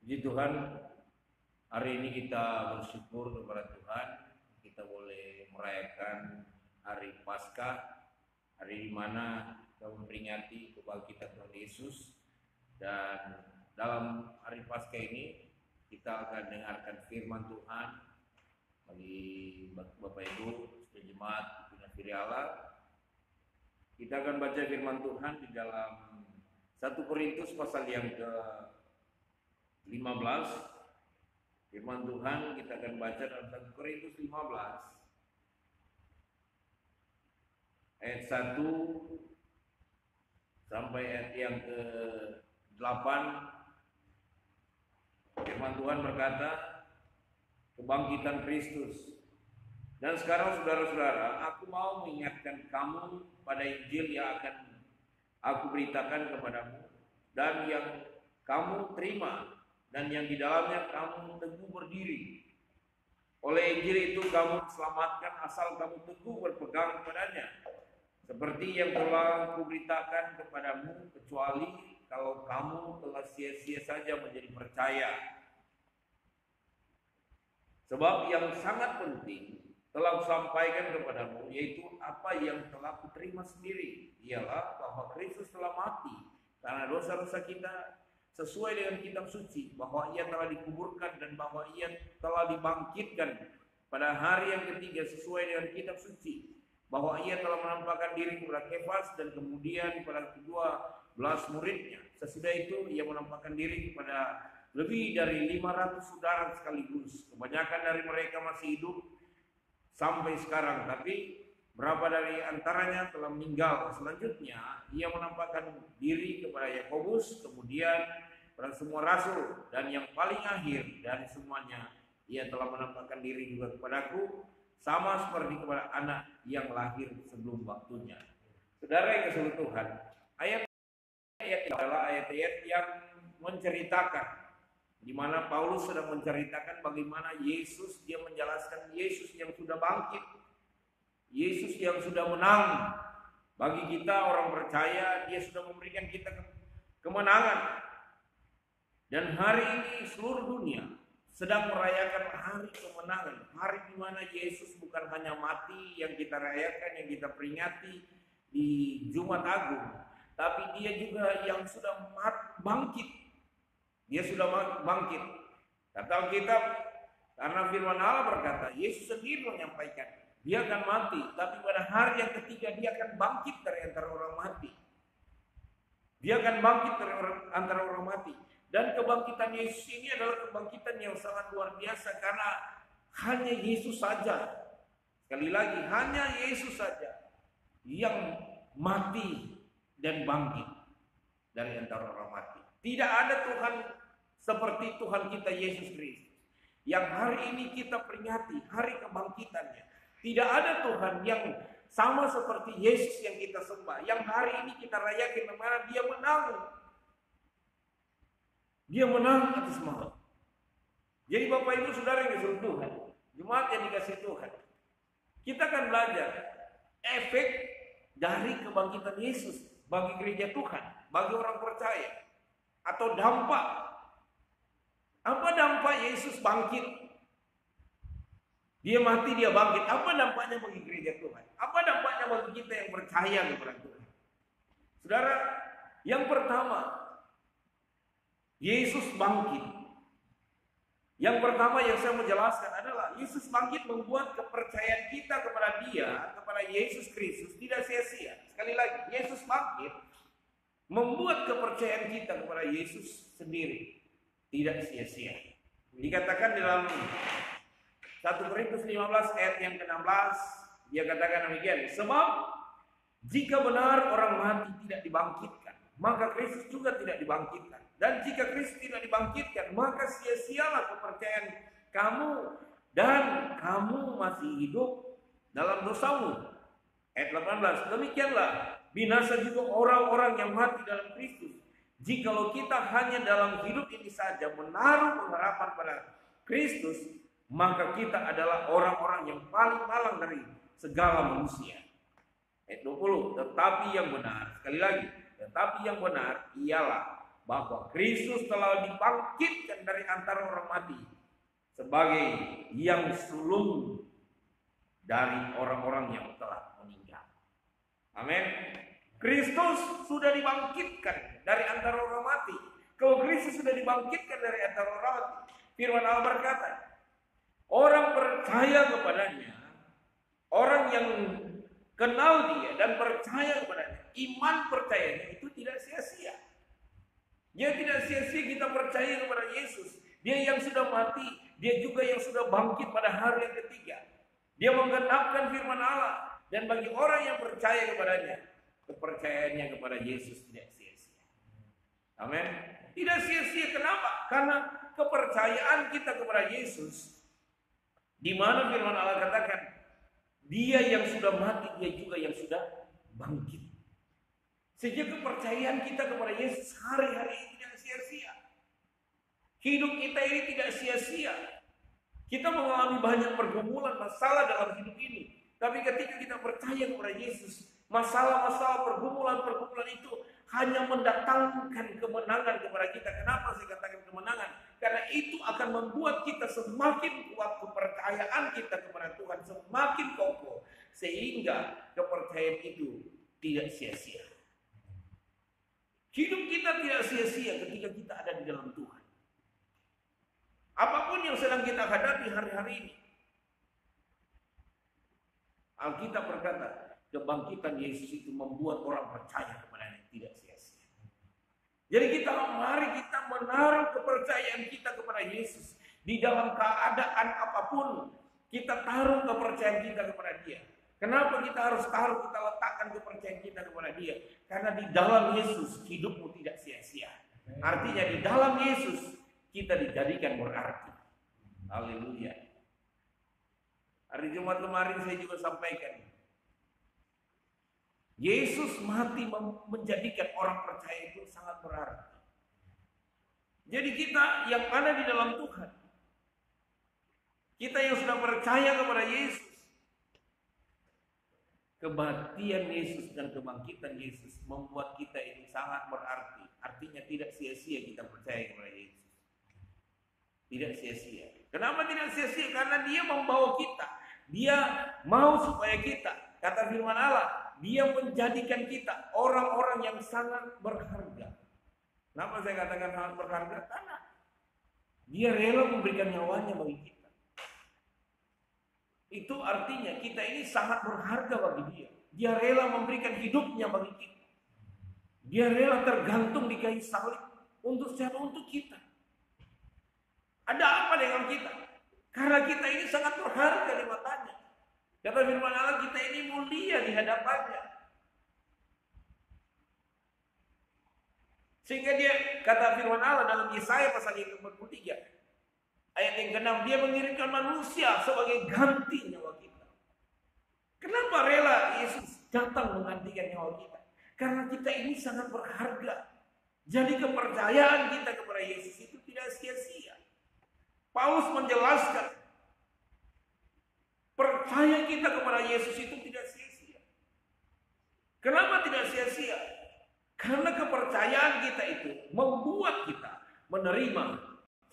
Puji Tuhan, hari ini kita bersyukur kepada Tuhan. Kita boleh merayakan hari Paskah, hari di mana kita memperingati kebangkitan Tuhan Yesus. Dan dalam hari Paskah ini kita akan dengarkan firman Tuhan bagi Bapak Ibu jemaat Pinafiri Allah. Kita akan baca firman Tuhan di dalam 1 Korintus pasal yang ke-15. Firman Tuhan kita akan baca dalam 1 Korintus 15 ayat 1 sampai ayat yang ke-8. Firman Tuhan berkata, kebangkitan Kristus. Dan sekarang saudara-saudara, aku mau mengingatkan kamu pada Injil yang akan aku beritakan kepadamu dan yang kamu terima dan yang di dalamnya kamu teguh berdiri. Oleh Injil itu kamu diselamatkan asal kamu teguh berpegang kepadanya. Seperti yang telah kuberitakan kepadamu, kecuali kalau kamu telah sia-sia saja menjadi percaya. Sebab yang sangat penting telah kusampaikan kepadamu, yaitu apa yang telah kuterima sendiri, ialah bahwa Kristus telah mati karena dosa-dosa kita sesuai dengan kitab suci, bahwa ia telah dikuburkan dan bahwa ia telah dibangkitkan pada hari yang ketiga sesuai dengan kitab suci, bahwa ia telah menampakkan diri kepada Kefas dan kemudian kepada ke-12 muridnya. Sesudah itu ia menampakkan diri kepada lebih dari 500 saudara sekaligus. Kebanyakan dari mereka masih hidup sampai sekarang, tapi berapa dari antaranya telah meninggal. Selanjutnya ia menampakkan diri kepada Yakobus, kemudian pada semua rasul, dan yang paling akhir dari semuanya ia telah menampakkan diri juga kepadaku, sama seperti kepada anak yang lahir sebelum waktunya. Saudara yang kasih Tuhan, ayat-ayat ini adalah ayat-ayat yang menceritakan, di mana Paulus sedang menceritakan bagaimana Yesus, dia menjelaskan Yesus yang sudah bangkit, Yesus yang sudah menang. Bagi kita orang percaya, dia sudah memberikan kita kemenangan. Dan hari ini seluruh dunia sedang merayakan hari kemenangan, hari di mana Yesus bukan hanya mati yang kita rayakan, yang kita peringati di Jumat Agung, tapi dia juga yang sudah bangkit. Dia sudah bangkit. Kata Alkitab, karena firman Allah berkata, Yesus sendiri menyampaikan, dia akan mati, tapi pada hari yang ketiga dia akan bangkit dari antara orang mati. Dia akan bangkit dari antara orang mati. Dan kebangkitan Yesus ini adalah kebangkitan yang sangat luar biasa, karena hanya Yesus saja, sekali lagi, hanya Yesus saja yang mati dan bangkit dari antara orang mati. Tidak ada Tuhan seperti Tuhan kita Yesus Kristus yang hari ini kita peringati hari kebangkitannya. Tidak ada Tuhan yang sama seperti Yesus yang kita sembah, yang hari ini kita rayakan karena dia menang. Dia menang atas maut. Jadi Bapak Ibu Saudara yang disuruh Tuhan, jemaat yang dikasih Tuhan, kita akan belajar efek dari kebangkitan Yesus bagi gereja Tuhan, bagi orang percaya, atau dampak. Apa dampak Yesus bangkit? Dia mati, dia bangkit. Apa dampaknya bagi gereja Tuhan? Apa dampaknya bagi kita yang percaya kepada Tuhan? Saudara, yang pertama, Yesus bangkit. Yang pertama yang saya menjelaskan adalah Yesus bangkit membuat kepercayaan kita kepada Dia, kepada Yesus Kristus tidak sia-sia. Sekali lagi, Yesus bangkit membuat kepercayaan kita kepada Yesus sendiri tidak sia-sia. Dikatakan dalam 1 Korintus 15 ayat yang ke-16, dia katakan demikian, sebab jika benar orang mati tidak dibangkitkan, maka Kristus juga tidak dibangkitkan. Dan jika Kristus tidak dibangkitkan, maka sia-sialah kepercayaan kamu dan kamu masih hidup dalam dosamu. Ayat 18, demikianlah binasa juga orang-orang yang mati dalam Kristus. Jikalau kita hanya dalam hidup ini saja menaruh pengharapan pada Kristus, maka kita adalah orang-orang yang paling malang dari segala manusia. Ayat 20, tetapi yang benar, sekali lagi, tetapi yang benar ialah bahwa Kristus telah dibangkitkan dari antara orang mati sebagai yang sulung dari orang-orang yang telah meninggal. Amin. Kristus sudah dibangkitkan dari antara orang mati. Kalau Kristus sudah dibangkitkan dari antara orang mati, firman Allah berkata, orang percaya kepadanya, orang yang kenal dia dan percaya kepadanya, iman percayanya itu tidak sia-sia. Dia tidak sia-sia kita percaya kepada Yesus. Dia yang sudah mati, dia juga yang sudah bangkit pada hari yang ketiga. Dia menggenapkan firman Allah. Dan bagi orang yang percaya kepadanya, kepercayaannya kepada Yesus tidak sia-sia. Amin. Tidak sia-sia, kenapa? Karena kepercayaan kita kepada Yesus, di mana firman Allah katakan, dia yang sudah mati, dia juga yang sudah bangkit. Sehingga kepercayaan kita kepada Yesus hari-hari ini tidak sia-sia. Hidup kita ini tidak sia-sia. Kita mengalami banyak pergumulan, masalah dalam hidup ini. Tapi ketika kita percaya kepada Yesus, masalah-masalah pergumulan itu hanya mendatangkan kemenangan kepada kita. Kenapa saya katakan kemenangan? Karena itu akan membuat kita semakin kuat, kepercayaan kita kepada Tuhan semakin kokoh. Sehingga kepercayaan itu tidak sia-sia. Hidup kita tidak sia-sia ketika kita ada di dalam Tuhan. Apapun yang sedang kita hadapi hari-hari ini, Alkitab berkata, kebangkitan Yesus itu membuat orang percaya kepadanya tidak sia-sia. Jadi mari kita menaruh kepercayaan kita kepada Yesus. Di dalam keadaan apapun, kita taruh kepercayaan kita kepada Dia. Kenapa kita harus taruh, kita letakkan kepercayaan kita kepada Dia? Karena di dalam Yesus hidupmu tidak sia-sia. Artinya di dalam Yesus kita dijadikan berarti. Haleluya. Hari Jumat kemarin saya juga sampaikan, Yesus mati menjadikan orang percaya itu sangat berarti. Jadi kita yang ada di dalam Tuhan, kita yang sudah percaya kepada Yesus, kematian Yesus dan kebangkitan Yesus membuat kita ini sangat berarti. Artinya tidak sia-sia kita percaya kepada Yesus. Tidak sia-sia. Kenapa tidak sia-sia? Karena Dia membawa kita. Dia mau supaya kita, kata firman Allah, Dia menjadikan kita orang-orang yang sangat berharga. Kenapa saya katakan sangat berharga? Karena Dia rela memberikan nyawanya bagi kita. Itu artinya kita ini sangat berharga bagi Dia. Dia rela memberikan hidupnya bagi kita. Dia rela tergantung di kayu salib untuk siapa? Untuk kita. Ada apa dengan kita? Karena kita ini sangat berharga di matanya. Kata firman Allah, kita ini mulia di hadapannya. Sehingga Dia, kata firman Allah dalam Yesaya pasal yang ke-43, ayat yang ke-6, Dia mengirimkan manusia sebagai ganti nyawa kita. Kenapa rela Yesus datang menggantikan nyawa kita? Karena kita ini sangat berharga. Jadi kepercayaan kita kepada Yesus itu tidak sia-sia. Paulus menjelaskan, percaya kita kepada Yesus itu tidak sia-sia. Kenapa tidak sia-sia? Karena kepercayaan kita itu membuat kita menerima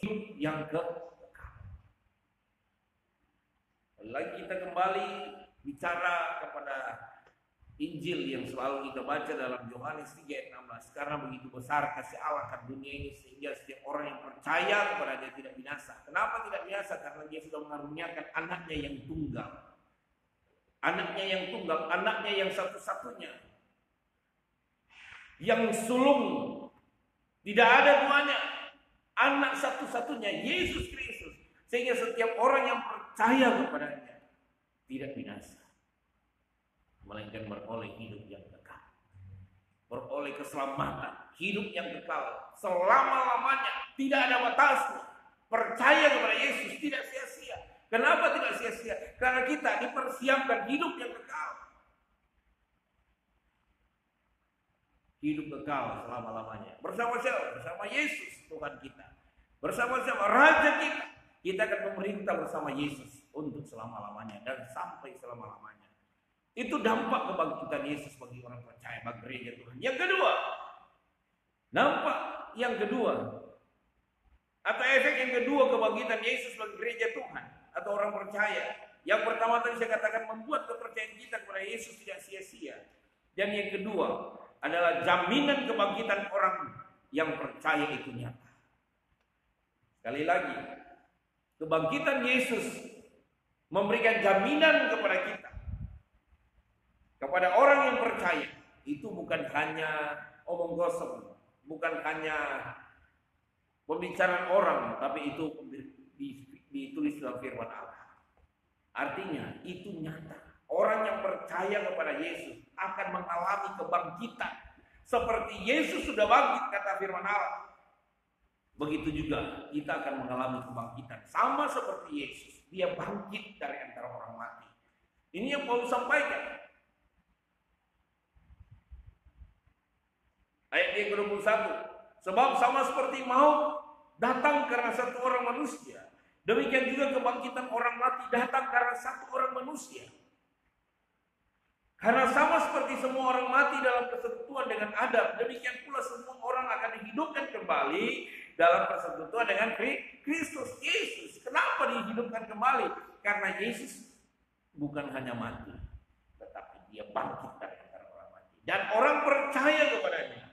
hidup yang kekal. Lagi kita kembali bicara kepada Injil yang selalu kita baca dalam Yohanes 3 ayat 16. Karena begitu besar kasih Allah akan dunia ini sehingga setiap orang yang percaya kepada Dia tidak binasa. Kenapa tidak binasa? Karena Dia sudah mengaruniakan anaknya yang tunggal. Anaknya yang tunggal, anaknya yang satu-satunya. Yang sulung. Tidak ada duanya. Anak satu-satunya, Yesus Kristus. Sehingga setiap orang yang percaya kepadanya tidak binasa, melainkan beroleh hidup yang kekal. Beroleh keselamatan, hidup yang kekal selama-lamanya, tidak ada batasnya. Percaya kepada Yesus tidak sia-sia. Kenapa tidak sia-sia? Karena kita dipersiapkan hidup yang kekal. Hidup kekal selama-lamanya. Bersama siapa? Bersama Yesus Tuhan kita. Bersama siapa? Raja kita. Kita akan memerintah bersama Yesus untuk selama-lamanya dan sampai selama-lamanya. Itu dampak kebangkitan Yesus bagi orang percaya, bagi gereja Tuhan. Yang kedua, dampak yang kedua, atau efek yang kedua kebangkitan Yesus bagi gereja Tuhan atau orang percaya. Yang pertama tadi saya katakan membuat kepercayaan kita kepada Yesus tidak sia-sia. Dan yang kedua adalah jaminan kebangkitan orang yang percaya itu nyata. Sekali lagi, kebangkitan Yesus memberikan jaminan kepada kita, kepada orang yang percaya. Itu bukan hanya omong kosong, bukan hanya pembicaraan orang, tapi itu ditulis dalam firman Allah. Artinya itu nyata. Orang yang percaya kepada Yesus akan mengalami kebangkitan. Seperti Yesus sudah bangkit, kata firman Allah. Begitu juga kita akan mengalami kebangkitan. Sama seperti Yesus. Dia bangkit dari antara orang mati. Ini yang Paulus sampaikan. Ayat yang ke-21. Sebab sama seperti maut datang karena satu orang manusia, demikian juga kebangkitan orang mati datang karena satu orang manusia. Karena sama seperti semua orang mati dalam persekutuan dengan Adam, demikian pula semua orang akan dihidupkan kembali dalam persekutuan dengan Kristus Yesus. Kenapa dihidupkan kembali? Karena Yesus bukan hanya mati, tetapi dia bangkit dari antara orang mati. Dan orang percaya kepadanya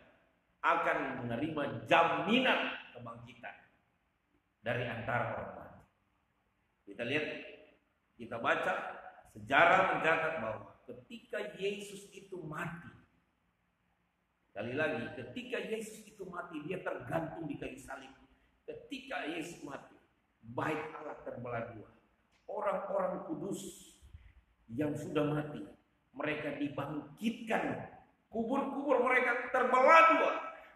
akan menerima jaminan kebangkitan dari antara orang mati. Kita lihat, kita baca, sejarah mencatat bahwa ketika Yesus itu mati, sekali lagi, ketika Yesus itu mati, dia tergantung di kayu salib. Ketika Yesus mati, bait Allah terbelah dua. Orang-orang kudus yang sudah mati, mereka dibangkitkan. Kubur-kubur mereka terbelah dua,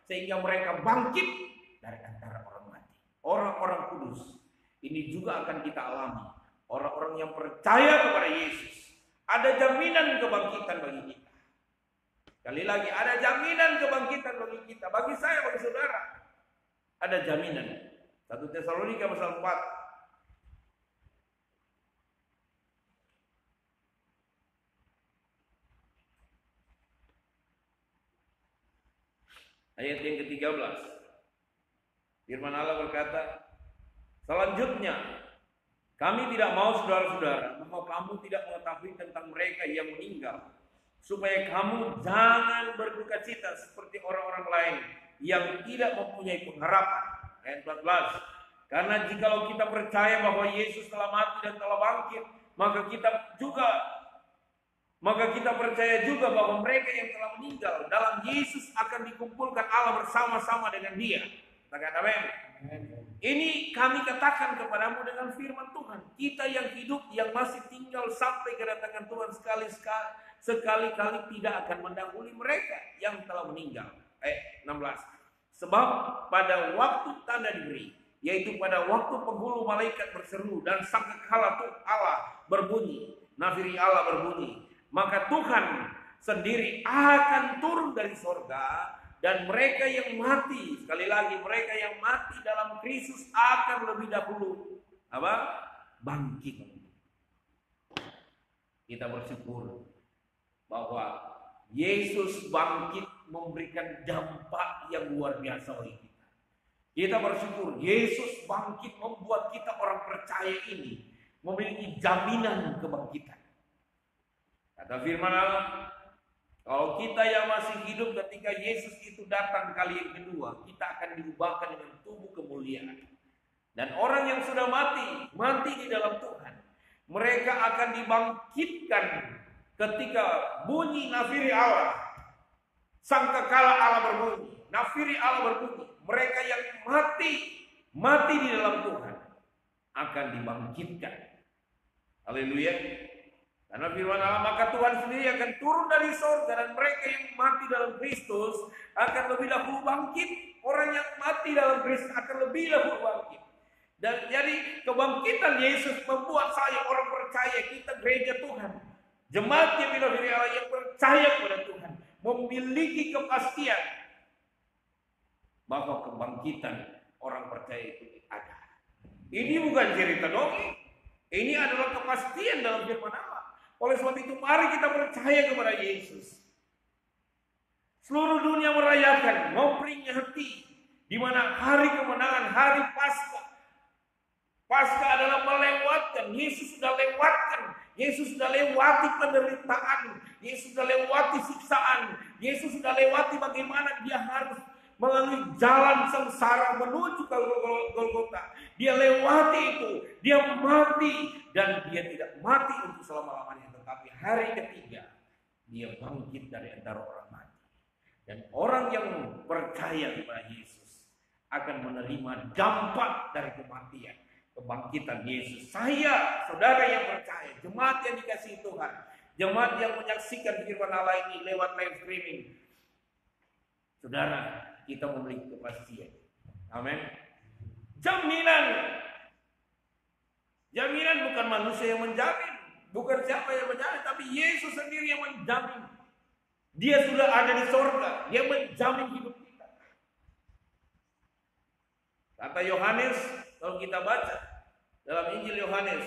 sehingga mereka bangkit dari antara orang mati. Orang-orang kudus ini juga akan kita alami. Orang-orang yang percaya kepada Yesus, ada jaminan kebangkitan bagi kita. Sekali lagi, ada jaminan kebangkitan bagi kita. Bagi saya, bagi saudara, ada jaminan. 1 Tesalonika pasal 4. Ayat yang ke-13. Firman Allah berkata, selanjutnya, kami tidak mau saudara-saudara bahwa kamu tidak mengetahui tentang mereka yang meninggal, supaya kamu jangan berduka cita seperti orang-orang lain yang tidak mempunyai pengharapan. Ayat 14. Karena jikalau kita percaya bahwa Yesus telah mati dan telah bangkit, maka kita percaya juga bahwa mereka yang telah meninggal dalam Yesus akan dikumpulkan Allah bersama-sama dengan Dia. Katakan amin. Ini kami katakan kepadamu dengan firman Tuhan. Kita yang hidup, yang masih tinggal sampai kedatangan Tuhan sekali-kali tidak akan mendahului mereka yang telah meninggal. 16. Sebab pada waktu tanda diberi, yaitu pada waktu penghulu malaikat berseru dan sangkakala Allah berbunyi, nafiri Allah berbunyi, maka Tuhan sendiri akan turun dari sorga, dan mereka yang mati, sekali lagi, mereka yang mati dalam Kristus akan lebih dahulu bangkit. Kita bersyukur bahwa Yesus bangkit memberikan dampak yang luar biasa bagi kita. Kita bersyukur Yesus bangkit membuat kita orang percaya ini memiliki jaminan kebangkitan. Kata firman Allah, kalau kita yang masih hidup ketika Yesus itu datang kali yang kedua, kita akan diubahkan dengan tubuh kemuliaan. Dan orang yang sudah mati di dalam Tuhan, mereka akan dibangkitkan ketika bunyi nafiri Allah. Sangkakala Allah berbunyi, nafiri Allah berbunyi. Mereka yang mati di dalam Tuhan akan dibangkitkan. Haleluya. Karena firman Allah, maka Tuhan sendiri akan turun dari surga, dan mereka yang mati dalam Kristus akan lebih dahulu bangkit. Orang yang mati dalam Kristus akan lebih dahulu bangkit. Dan jadi kebangkitan Yesus membuat saya orang percaya, kita gereja Tuhan, jemaat yang diri Allah yang percaya kepada Tuhan, memiliki kepastian bahwa kebangkitan orang percaya itu ada. Ini bukan cerita dongeng, ini adalah kepastian dalam firman Allah. Oleh sebab itu mari kita percaya kepada Yesus. Seluruh dunia merayakan, memperingati Di mana hari kemenangan, hari Paskah. Paskah adalah melewatkan. Yesus sudah lewatkan. Yesus sudah lewati penderitaan. Yesus sudah lewati siksaan. Yesus sudah lewati bagaimana dia harus melalui jalan sengsara menuju ke Golgota. Dia lewati itu. Dia mati. Dan dia tidak mati untuk selama-lamanya. Tetapi hari ketiga, dia bangkit dari antara orang mati. Dan orang yang percaya kepada Yesus akan menerima dampak dari kematian. Kebangkitan Yesus. Saya, saudara yang percaya, jemaat yang dikasihi Tuhan, jemaat yang menyaksikan firman Allah ini lewat live streaming, saudara, kita memiliki kepastian. Amin. Jaminan bukan manusia yang menjamin, bukan siapa yang menjamin, tapi Yesus sendiri yang menjamin. Dia sudah ada di sorga, dia menjamin hidup kita. Kata Yohanes, kalau kita baca dalam Injil Yohanes,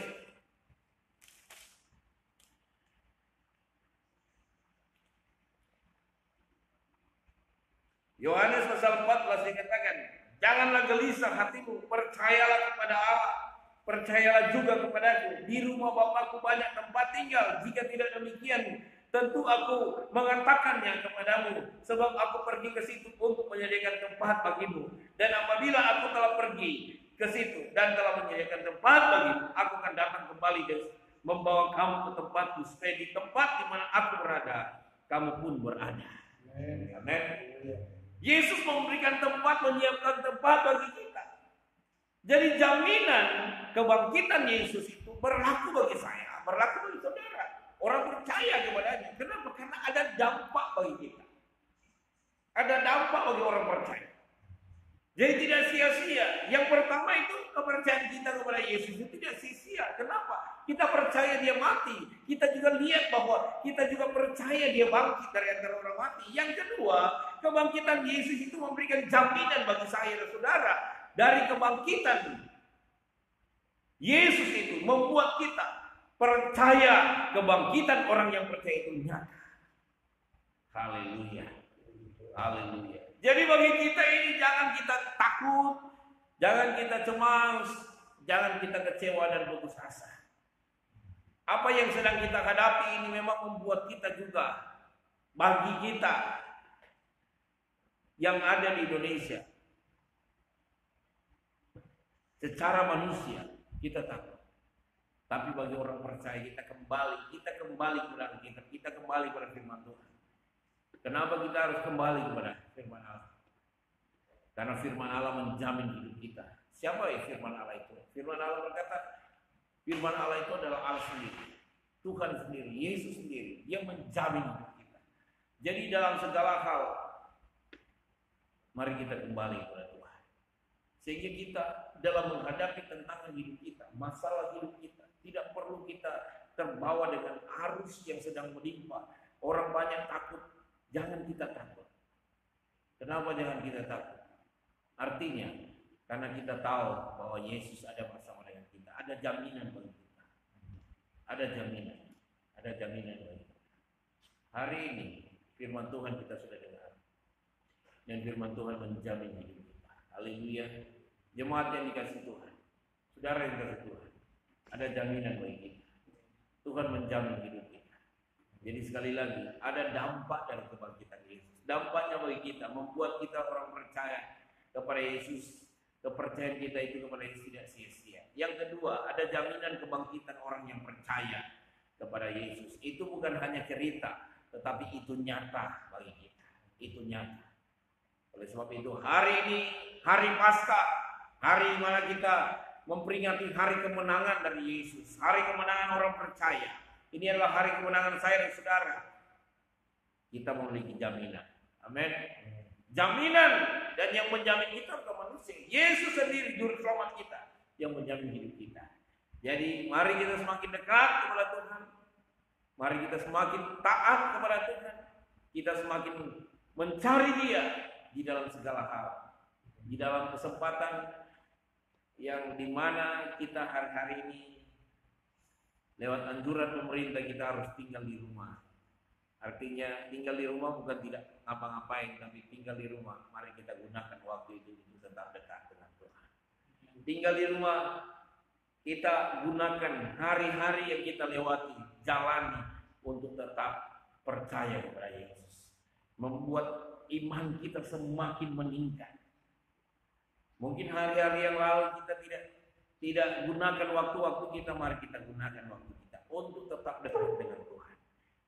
Yohanes pasal 14 dikatakan, janganlah gelisah hatimu, percayalah kepada Allah, percayalah juga kepadaku. Di rumah Bapakku banyak tempat tinggal, jika tidak demikian, tentu aku mengatakannya kepadamu, sebab aku pergi ke situ untuk menyediakan tempat bagimu. Dan apabila aku telah pergi ke situ dan telah menyediakan tempat bagimu, aku akan datang kembali dan membawa kamu ke tempatku, supaya di tempat di mana aku berada, kamu pun berada. Amin. Yesus memberikan tempat, menyiapkan tempat bagi kita. Jadi jaminan kebangkitan Yesus itu berlaku bagi saya, berlaku bagi saudara. Orang percaya kepadanya. Kenapa? Karena ada dampak bagi kita. Ada dampak bagi orang percaya. Jadi tidak sia-sia. Yang pertama itu kepercayaan kita kepada Yesus itu tidak sia-sia. Kenapa? Kita percaya dia mati. Kita juga lihat bahwa kita juga percaya dia bangkit dari antara orang mati. Yang kedua, kebangkitan Yesus itu memberikan jaminan bagi saya dan saudara. Dari kebangkitan Yesus itu membuat kita percaya kebangkitan orang yang percaya itu nyata. Haleluya. Haleluya. Jadi bagi kita ini jangan kita takut, jangan kita cemas, jangan kita kecewa dan putus asa. Apa yang sedang kita hadapi ini memang membuat kita juga, bagi kita yang ada di Indonesia, secara manusia kita takut. Tapi bagi orang percaya kita kembali kepada kita kembali pada firman Tuhan. Kenapa kita harus kembali kepada firman Allah? Karena firman Allah menjamin hidup kita. Siapa ya firman Allah itu? Firman Allah berkata, firman Allah itu adalah Allah sendiri, Tuhan sendiri, Yesus sendiri. Dia menjamin hidup kita. Jadi dalam segala hal, mari kita kembali kepada Tuhan. Sehingga kita dalam menghadapi tantangan hidup kita, masalah hidup kita, tidak perlu kita terbawa dengan arus yang sedang menimpa. Orang banyak takut, jangan kita takut. Kenapa jangan kita takut? Artinya, karena kita tahu bahwa Yesus ada bersama dengan kita. Ada jaminan bagi kita. Ada jaminan bagi kita. Hari ini, firman Tuhan kita sudah dengar. Dan firman Tuhan menjamin hidup kita. Haleluya. Jemaat yang dikasih Tuhan. Saudara yang dikasih Tuhan. Ada jaminan bagi kita. Tuhan menjamin hidup kita. Jadi sekali lagi, ada dampak dari kebangkitan Yesus. Dampaknya bagi kita, membuat kita orang percaya kepada Yesus. Kepercayaan kita itu kepada Yesus tidak sia-sia. Yang kedua, ada jaminan kebangkitan orang yang percaya kepada Yesus. Itu bukan hanya cerita, tetapi itu nyata bagi kita. Itu nyata. Oleh sebab itu, hari ini, hari Paskah, hari mana kita memperingati hari kemenangan dari Yesus, hari kemenangan orang percaya. Ini adalah hari kemenangan saya dan saudara. Kita memiliki jaminan. Amin. Jaminan, dan yang menjamin kita bukan manusia. Yesus sendiri juru selamat kita yang menjamin hidup kita. Jadi mari kita semakin dekat kepada Tuhan. Mari kita semakin taat kepada Tuhan. Kita semakin mencari Dia di dalam segala hal. Di dalam kesempatan yang dimana kita hari-hari ini lewat anjuran pemerintah kita harus tinggal di rumah. Artinya tinggal di rumah bukan tidak ngapa-ngapain, tapi tinggal di rumah. Mari kita gunakan waktu itu tetap dekat dengan Tuhan. Tinggal di rumah, kita gunakan hari-hari yang kita lewati, jalani untuk tetap percaya kepada Yesus. Membuat iman kita semakin meningkat. Mungkin hari-hari yang lalu kita tidak gunakan waktu-waktu kita, mari kita gunakan waktu kita untuk tetap dekat dengan Tuhan.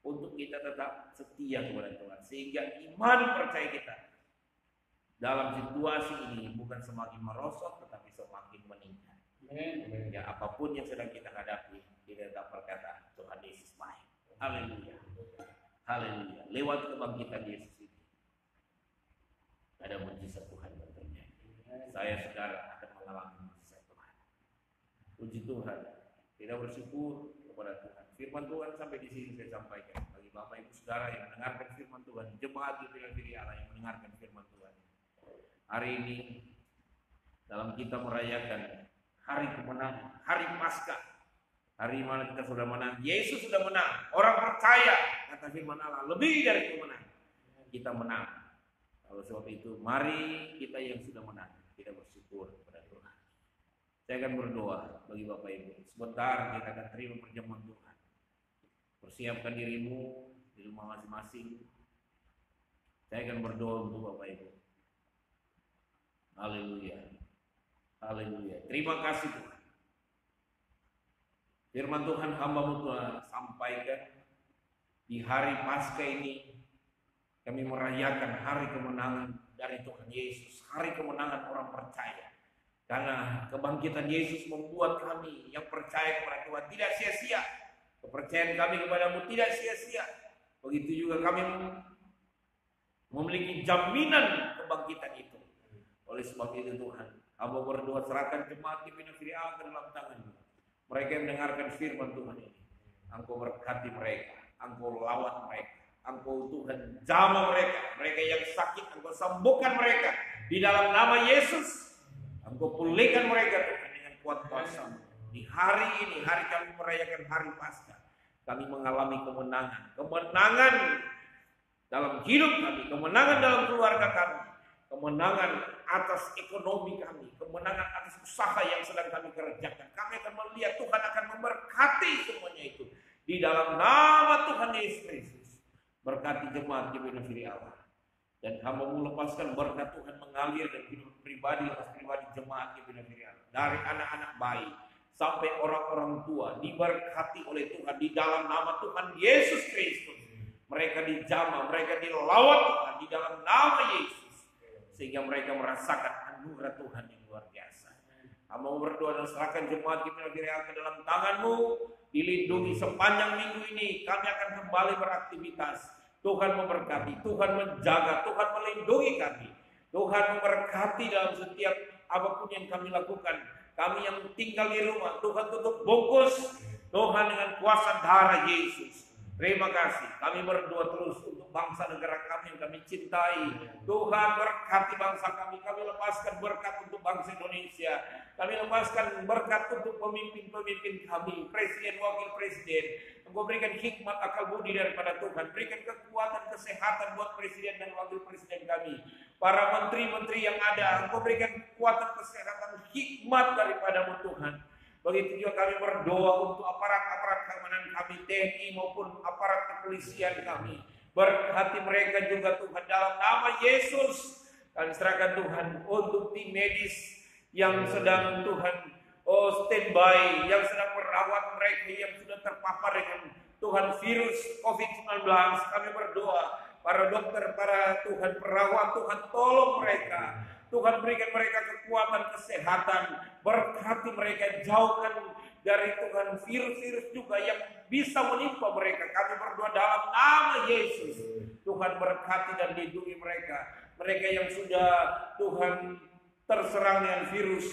Untuk kita tetap setia kepada Tuhan. Sehingga iman percaya kita dalam situasi ini bukan semakin merosot, tetapi semakin meningkat. Ya, apapun yang sedang kita hadapi, kita tetap berkata Tuhan Yesus baik. Haleluya. Haleluya. Lewat kebangkitan Yesus ini ada mujizat Tuhan yang terjadi. Saya saudara akan mengalami mujizat Tuhan. Puji Tuhan. Kita bersyukur kepada Tuhan. Firman Tuhan sampai di sini saya sampaikan bagi Bapak Ibu Saudara yang mendengarkan firman Tuhan, jemaat di Diri Allah yang mendengarkan firman Tuhan. Hari ini dalam kita merayakan hari kemenangan, hari Paskah, hari mana kita sudah menang. Yesus sudah menang. Orang percaya, kata firman Allah, lebih dari kemenangan. Kita menang. Oleh sebab itu, mari kita yang sudah menang, kita bersyukur kepada Tuhan. Saya akan berdoa bagi Bapak Ibu. Sebentar kita akan terima perjamuan Tuhan. Persiapkan dirimu di rumah masing-masing. Saya akan berdoa untuk Bapak Ibu. Haleluya. Haleluya. Terima kasih Tuhan. Firman Tuhan hamba-Mu Tuhan sampaikan di hari Paskah ini kami merayakan hari kemenangan dari Tuhan Yesus, hari kemenangan orang percaya. Karena kebangkitan Yesus membuat kami yang percaya kepada Tuhan tidak sia-sia. Kepercayaan kami kepadamu tidak sia-sia. Begitu juga kami memiliki jaminan kebangkitan itu. Oleh sebab itu Tuhan, hamba berdoa serahkan jemaat di Diri Allah ke dalam tangan-Mu. Mereka yang mendengarkan firman Tuhan ini, Engkau berkati mereka, Engkau lawan mereka, Engkau Tuhan jamah mereka. Mereka yang sakit, Engkau sembuhkan mereka di dalam nama Yesus. Engkau pulihkan mereka Tuhan dengan kuat kuasa-Mu. Di hari ini, hari kami merayakan hari Paskah, kami mengalami kemenangan. Kemenangan dalam hidup kami, kemenangan dalam keluarga kami, kemenangan atas ekonomi kami, kemenangan atas usaha yang sedang kami kerjakan. Kami akan melihat Tuhan akan memberkati semuanya itu. Di dalam nama Tuhan Yesus Kristus. Berkati jemaat Diri Allah. Dan hamba-Mu lepaskan berkat Tuhan mengalir dan hidup pribadi jemaat Diri Allah. Dari anak-anak bayi sampai orang-orang tua diberkati oleh Tuhan di dalam nama Tuhan Yesus Kristus. Mereka dijamah, mereka dilawat Tuhan di dalam nama Yesus, sehingga mereka merasakan anugerah Tuhan yang luar biasa. Hamba berdoa dan serahkan jemaat Diri Allah ke dalam tangan-Mu, dilindungi sepanjang minggu ini. Kami akan kembali beraktivitas. Tuhan memberkati, Tuhan menjaga, Tuhan melindungi kami. Tuhan memberkati dalam setiap apapun yang kami lakukan. Kami yang tinggal di rumah, Tuhan tutup bungkus Tuhan dengan kuasa darah Yesus. Terima kasih. Kami berdoa terus untuk bangsa negara kami yang kami cintai. Tuhan berkati bangsa kami. Kami lepaskan berkat untuk bangsa Indonesia. Kami lepaskan berkat untuk pemimpin-pemimpin kami, presiden, wakil presiden. Engkau berikan hikmat, akal budi daripada Tuhan. Berikan kekuatan, kesehatan buat presiden dan wakil presiden kami. Para menteri-menteri yang ada, Engkau berikan kekuatan, kesehatan, hikmat daripada-Mu Tuhan. Begitu juga kami berdoa untuk aparat-aparat keamanan kami, TNI maupun aparat kepolisian kami. Berkati mereka juga Tuhan dalam nama Yesus. Kami serahkan Tuhan untuk tim medis yang sedang Tuhan standby, yang sedang merawat mereka yang sudah terpapar dengan Tuhan virus COVID-19. Kami berdoa, para dokter, para Tuhan perawat, Tuhan tolong mereka. Tuhan berikan mereka kekuatan kesehatan. Berkati mereka, jauhkan dari Tuhan virus-virus juga yang bisa menimpa mereka. Kami berdoa dalam nama Yesus. Tuhan berkati dan lindungi mereka. Mereka yang sudah Tuhan terserang dengan virus,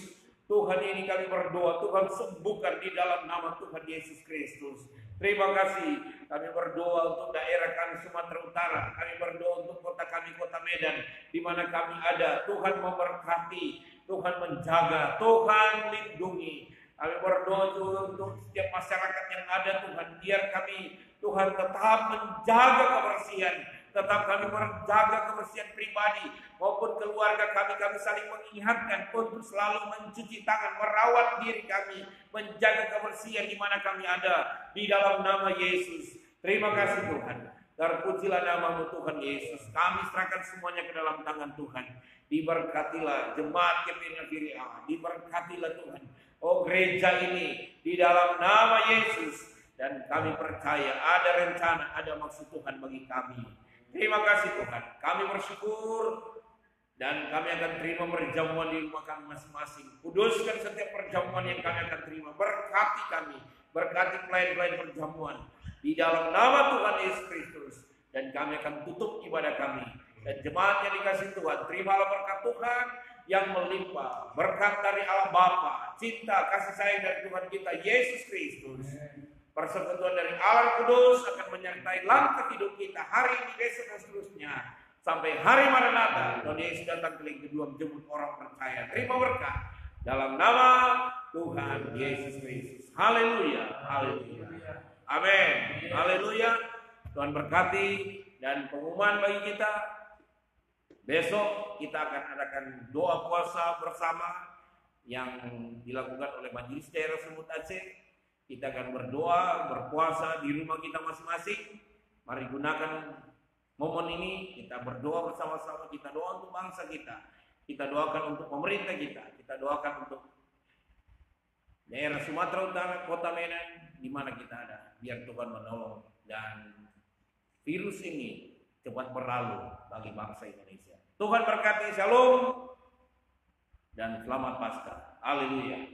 Tuhan ini kami berdoa, Tuhan sembuhkan di dalam nama Tuhan Yesus Kristus. Terima kasih. Kami berdoa untuk daerah kami Sumatera Utara. Kami berdoa untuk kota kami, kota Medan, di mana kami ada. Tuhan memberkati, Tuhan menjaga, Tuhan lindungi. Kami berdoa juga untuk setiap masyarakat yang ada Tuhan. Biar kami Tuhan tetap menjaga kebersihan, Tetap kami menjaga kebersihan pribadi maupun keluarga kami. Kami saling mengingatkan untuk selalu mencuci tangan, merawat diri kami, menjaga kebersihan di mana kami ada. Di dalam nama Yesus. Terima kasih Tuhan. Terpujilah nama-Mu Tuhan Yesus. Kami serahkan semuanya ke dalam tangan Tuhan. Diberkatilah jemaat Gembira Allah. Diberkatilah Tuhan. Oh gereja ini di dalam nama Yesus. Dan kami percaya ada rencana, ada maksud Tuhan bagi kami. Terima kasih Tuhan. Kami bersyukur. Dan kami akan terima perjamuan di rumah kami masing-masing. Kuduskan setiap perjamuan yang kami akan terima. Berkati kami. Berkati pelayan-pelayan perjamuan. Di dalam nama Tuhan Yesus Kristus. Dan kami akan tutup ibadah kami. Dan jemaat yang dikasih Tuhan, terimalah berkat Tuhan yang melimpah. Berkat dari Allah Bapa, cinta, kasih sayang dari Tuhan kita Yesus Kristus. Persekutuan dari Allah Kudus akan menyertai langkah hidup kita hari ini, besok dan seterusnya. Sampai hari Maranatha, Tuhan Yesus datang kali kedua menjemput orang percaya. Terima berkat. Dalam nama Tuhan Yesus Kristus. Haleluya. Haleluya. Amin. Haleluya. Tuhan berkati dan pengumuman bagi kita. Besok kita akan adakan doa puasa bersama yang dilakukan oleh Majelis Daerah Sumut Aceh. Kita akan berdoa, berpuasa di rumah kita masing-masing. Mari gunakan momen ini, kita berdoa bersama-sama. Kita doa untuk bangsa kita. Kita doakan untuk pemerintah kita. Kita doakan untuk daerah Sumatera Utara, Kota Medan, di mana kita ada. Biar Tuhan menolong dan virus ini cepat berlalu bagi bangsa Indonesia. Tuhan berkati, shalom dan selamat Paskah. Haleluya.